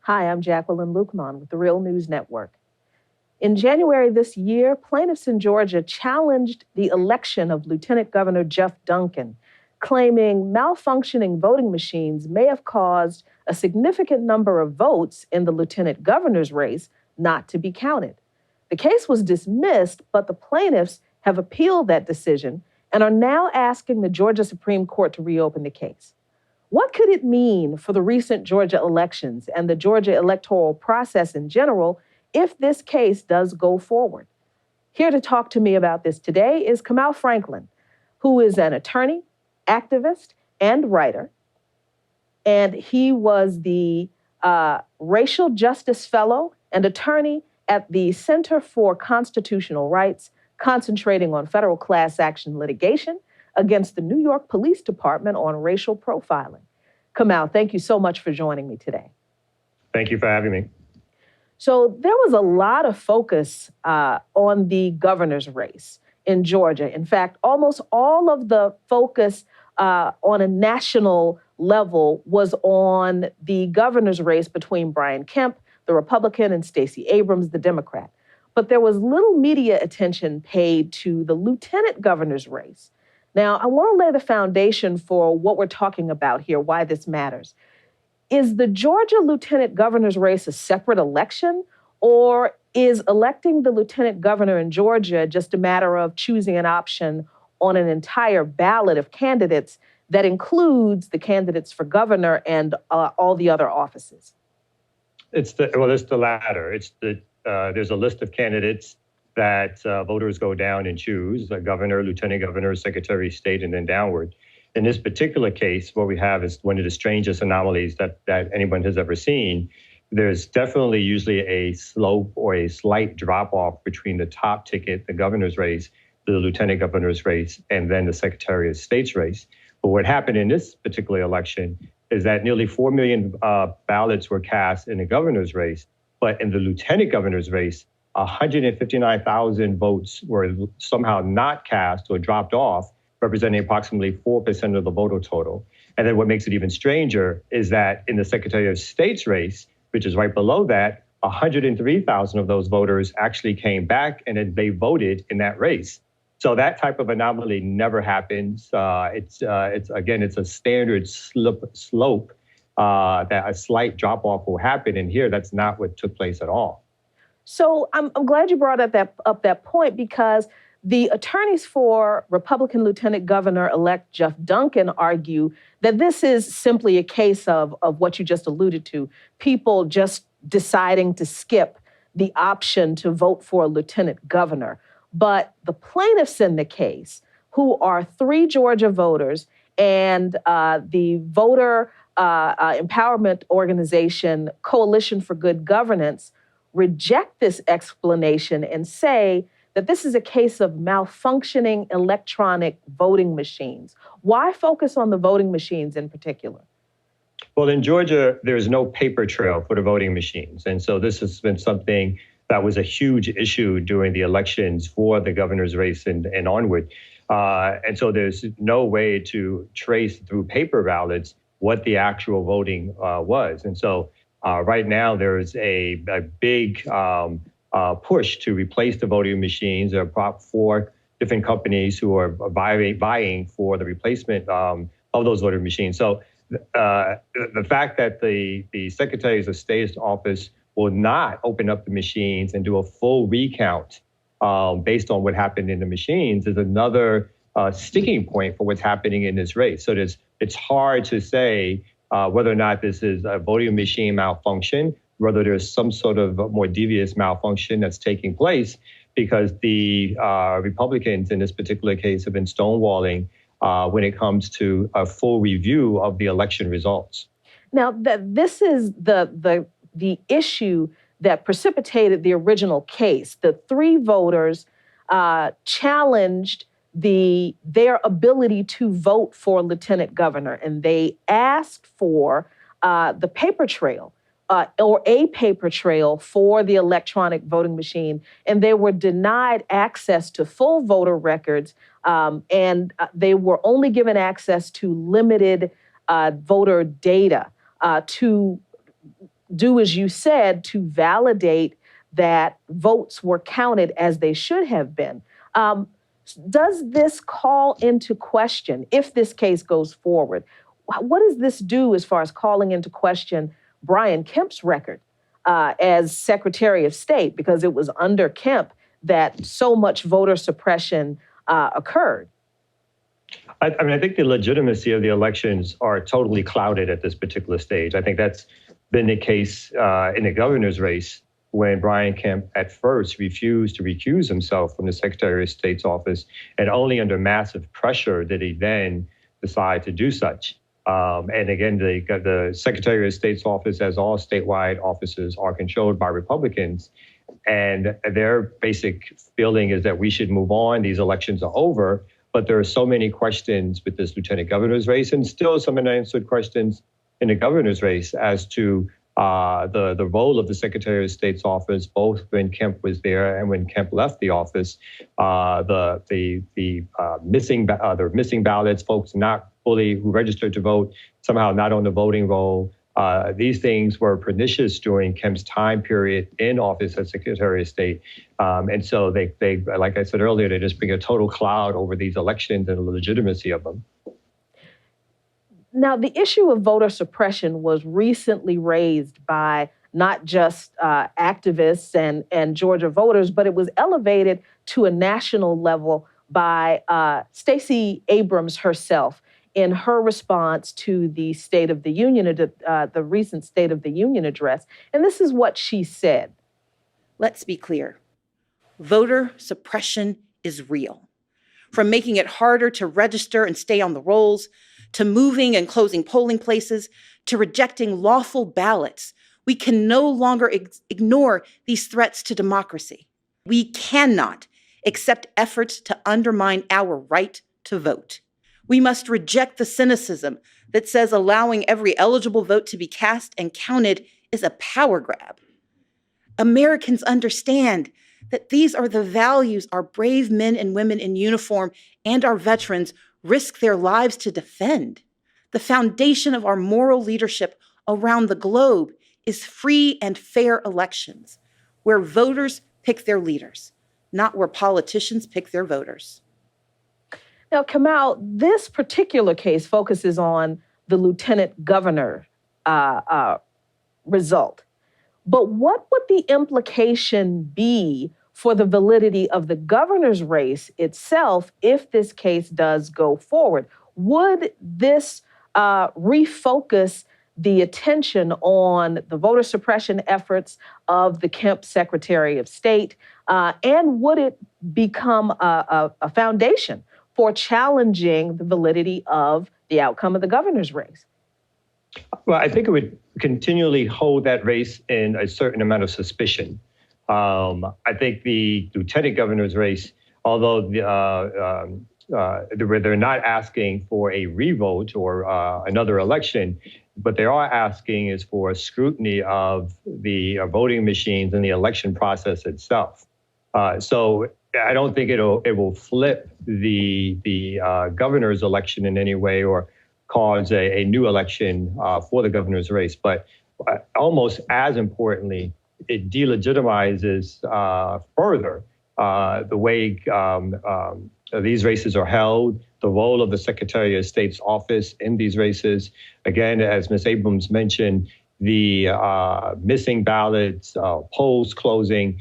Hi, I'm Jacqueline Luqman with the Real News Network. In January this year, plaintiffs in Georgia challenged the election of Lieutenant Governor Jeff Duncan, claiming malfunctioning voting machines may have caused a significant number of votes in the lieutenant governor's race not to be counted. The case was dismissed, but the plaintiffs have appealed that decision and are now asking the Georgia Supreme Court to reopen the case. What could it mean for the recent Georgia elections and the Georgia electoral process in general if this case does go forward? Here to talk to me about this today is Kamal Franklin, who is an attorney, activist, and writer. And he was the Racial Justice Fellow and attorney at the Center for Constitutional Rights, concentrating on federal class action litigation against the New York Police Department on racial profiling. Kamal, thank you so much for joining me today. Thank you for having me. So there was a lot of focus on the governor's race in Georgia. In fact, almost all of the focus on a national level was on the governor's race between Brian Kemp, the Republican, and Stacey Abrams, the Democrat. But there was little media attention paid to the lieutenant governor's race. Now, I want to lay the foundation for what we're talking about here, why this matters. Is the Georgia lieutenant governor's race a separate election, or is electing the lieutenant governor in Georgia just a matter of choosing an option on an entire ballot of candidates that includes the candidates for governor and all the other offices? It's the latter. There's a list of candidates that voters go down and choose, a governor, lieutenant governor, secretary of state, and then downward. In this particular case, what we have is one of the strangest anomalies that anyone has ever seen. There's definitely usually a slope or a slight drop off between the top ticket, the governor's race, the lieutenant governor's race, and then the secretary of state's race. But what happened in this particular election is that nearly 4 million ballots were cast in the governor's race, but in the lieutenant governor's race, 159,000 votes were somehow not cast or dropped off, representing approximately 4% of the voter total. And then what makes it even stranger is that in the Secretary of State's race, which is right below that, 103,000 of those voters actually came back and then they voted in that race. So that type of anomaly never happens. It's a standard slope that a slight drop off will happen. And here, that's not what took place at all. So I'm glad you brought up that point, because the attorneys for Republican Lieutenant Governor-elect Jeff Duncan argue that this is simply a case of what you just alluded to, people just deciding to skip the option to vote for a lieutenant governor. But the plaintiffs in the case, who are 3 Georgia voters and the voter empowerment organization Coalition for Good Governance, reject this explanation and say that this is a case of malfunctioning electronic voting machines. Why focus on the voting machines in particular? Well, in Georgia, there's no paper trail for the voting machines. And so this has been something that was a huge issue during the elections for the governor's race and onward. And so there's no way to trace through paper ballots what the actual voting was. And so right now, there's a big push to replace the voting machines. There are 4 different companies who are vying for the replacement of those voting machines. So the fact that the Secretaries of State's office will not open up the machines and do a full recount based on what happened in the machines is another sticking point for what's happening in this race. So it's hard to say whether or not this is a voting machine malfunction, whether there's some sort of more devious malfunction that's taking place, because the Republicans in this particular case have been stonewalling when it comes to a full review of the election results. Now, this is the issue that precipitated the original case. The 3 voters challenged their ability to vote for lieutenant governor, and they asked for the paper trail or a paper trail for the electronic voting machine, and they were denied access to full voter records, and they were only given access to limited voter data to do as you said to validate that votes were counted as they should have been. Does this call into question, if this case goes forward, what does this do as far as calling into question Brian Kemp's record as Secretary of State? Because it was under Kemp that so much voter suppression occurred. I mean, I think the legitimacy of the elections are totally clouded at this particular stage. I think that's been the case in the governor's race when Brian Kemp at first refused to recuse himself from the Secretary of State's office, and only under massive pressure did he then decide to do such. And again, the Secretary of State's office, as all statewide offices, are controlled by Republicans. And their basic feeling is that we should move on. These elections are over. But there are so many questions with this lieutenant governor's race, and still some unanswered questions in the governor's race as to the role of the Secretary of State's office, both when Kemp was there and when Kemp left the office. The missing ballots, folks not fully who registered to vote, somehow not on the voting roll. These things were pernicious during Kemp's time period in office as Secretary of State. And so they, like I said earlier, they just bring a total cloud over these elections and the legitimacy of them. Now, the issue of voter suppression was recently raised by not just activists and Georgia voters, but it was elevated to a national level by Stacey Abrams herself in her response to the State of the Union, the recent State of the Union address. And this is what she said. Let's be clear. Voter suppression is real. From making it harder to register and stay on the rolls, to moving and closing polling places, to rejecting lawful ballots, we can no longer ignore these threats to democracy. We cannot accept efforts to undermine our right to vote. We must reject the cynicism that says allowing every eligible vote to be cast and counted is a power grab. Americans understand that these are the values our brave men and women in uniform and our veterans risk their lives to defend. The foundation of our moral leadership around the globe is free and fair elections, where voters pick their leaders, not where politicians pick their voters. Now, Kamau, this particular case focuses on the lieutenant governor result. But what would the implication be for the validity of the governor's race itself if this case does go forward? Would this refocus the attention on the voter suppression efforts of the Kemp Secretary of State? And would it become a foundation for challenging the validity of the outcome of the governor's race? Well, I think it would continually hold that race in a certain amount of suspicion. I think the lieutenant governor's race, although they're not asking for a revote or another election, but they are asking is for scrutiny of the voting machines and the election process itself. So I don't think it will flip the governor's election in any way or cause a new election for the governor's race. But almost as importantly, it delegitimizes further the way these races are held, the role of the Secretary of State's office in these races. Again, as Ms. Abrams mentioned, the missing ballots, polls closing,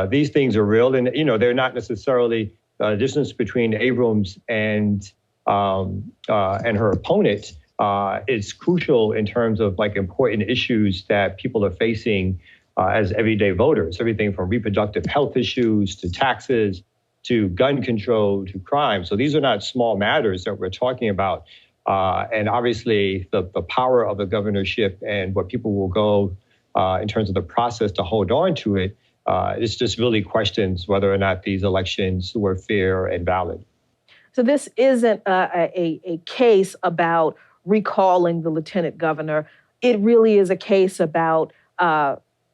these things are real, and they're not necessarily the distance between Abrams and her opponent is crucial in terms of important issues that people are facing as everyday voters. Everything from reproductive health issues to taxes to gun control to crime. So these are not small matters that we're talking about. And obviously, the power of the governorship and what people will go in terms of the process to hold on to it. It's just really questions whether or not these elections were fair and valid. So this isn't a case about recalling the lieutenant governor. It really is a case about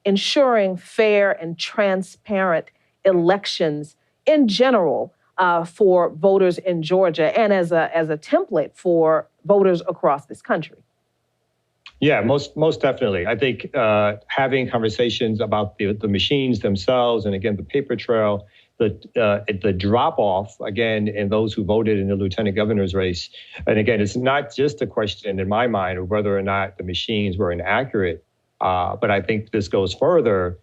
ensuring fair and transparent elections in general for voters in Georgia and as a template for voters across this country. Yeah, most definitely. I think having conversations about the machines themselves, and again the paper trail, the drop off again in those who voted in the lieutenant governor's race, and again it's not just a question in my mind of whether or not the machines were inaccurate, but I think this goes further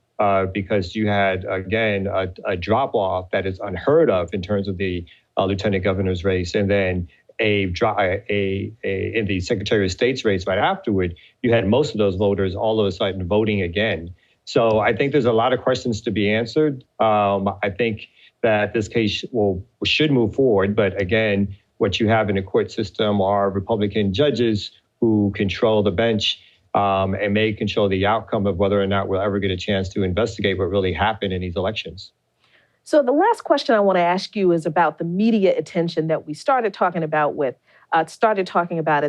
because you had again a drop off that is unheard of in terms of the lieutenant governor's race, and then in the Secretary of State's race right afterward, you had most of those voters all of a sudden voting again. So I think there's a lot of questions to be answered. I think that this case should move forward. But again, what you have in the court system are Republican judges who control the bench and may control the outcome of whether or not we'll ever get a chance to investigate what really happened in these elections. So the last question I want to ask you is about the media attention that we started talking about at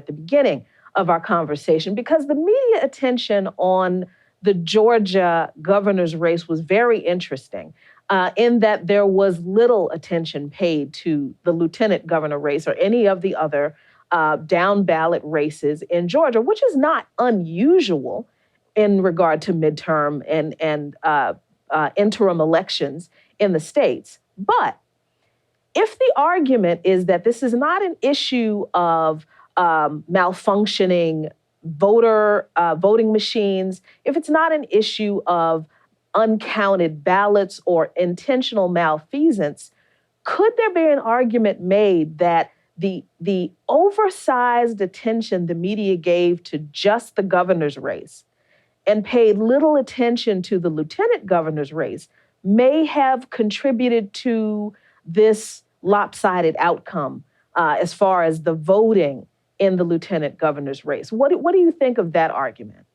the beginning of our conversation, because the media attention on the Georgia governor's race was very interesting in that there was little attention paid to the lieutenant governor race or any of the other down ballot races in Georgia, which is not unusual in regard to midterm and interim elections in the states. But if the argument is that this is not an issue of malfunctioning voting machines, if it's not an issue of uncounted ballots or intentional malfeasance, could there be an argument made that the oversized attention the media gave to just the governor's race and paid little attention to the lieutenant governor's race may have contributed to this lopsided outcome as far as the voting in the lieutenant governor's race? What do you think of that argument?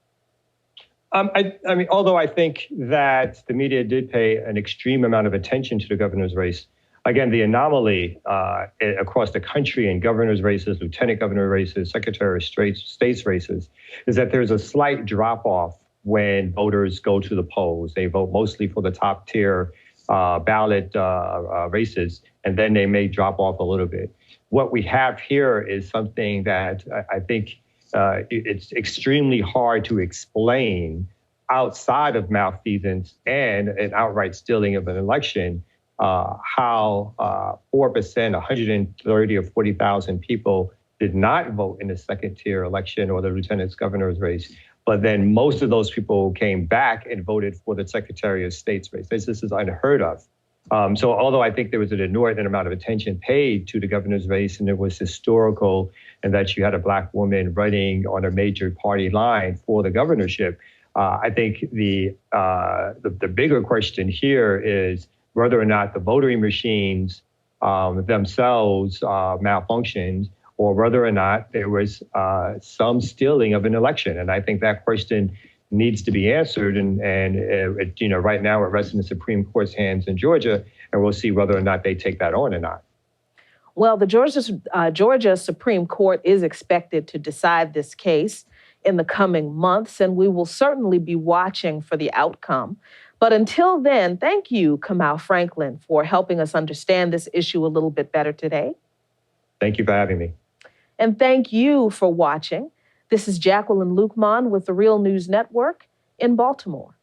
I mean, although I think that the media did pay an extreme amount of attention to the governor's race, again, the anomaly across the country in governor's races, lieutenant governor races, secretary of state's races, is that there's a slight drop off when voters go to the polls. They vote mostly for the top tier ballot races, and then they may drop off a little bit. What we have here is something that I think it's extremely hard to explain outside of malfeasance and an outright stealing of an election, how 4%, 130 or 40,000 people did not vote in the second tier election or the lieutenant governor's race. But then most of those people came back and voted for the Secretary of State's race. This is unheard of. So although I think there was an inordinate amount of attention paid to the governor's race and it was historical and that you had a Black woman running on a major party line for the governorship, I think the bigger question here is whether or not the voting machines themselves malfunctioned, or whether or not there was some stealing of an election. And I think that question needs to be answered. And right now it rests in the Supreme Court's hands in Georgia, and we'll see whether or not they take that on or not. Well, the Georgia Supreme Court is expected to decide this case in the coming months, and we will certainly be watching for the outcome. But until then, thank you, Kamau Franklin, for helping us understand this issue a little bit better today. Thank you for having me. And thank you for watching. This is Jacqueline Luqman with the Real News Network in Baltimore.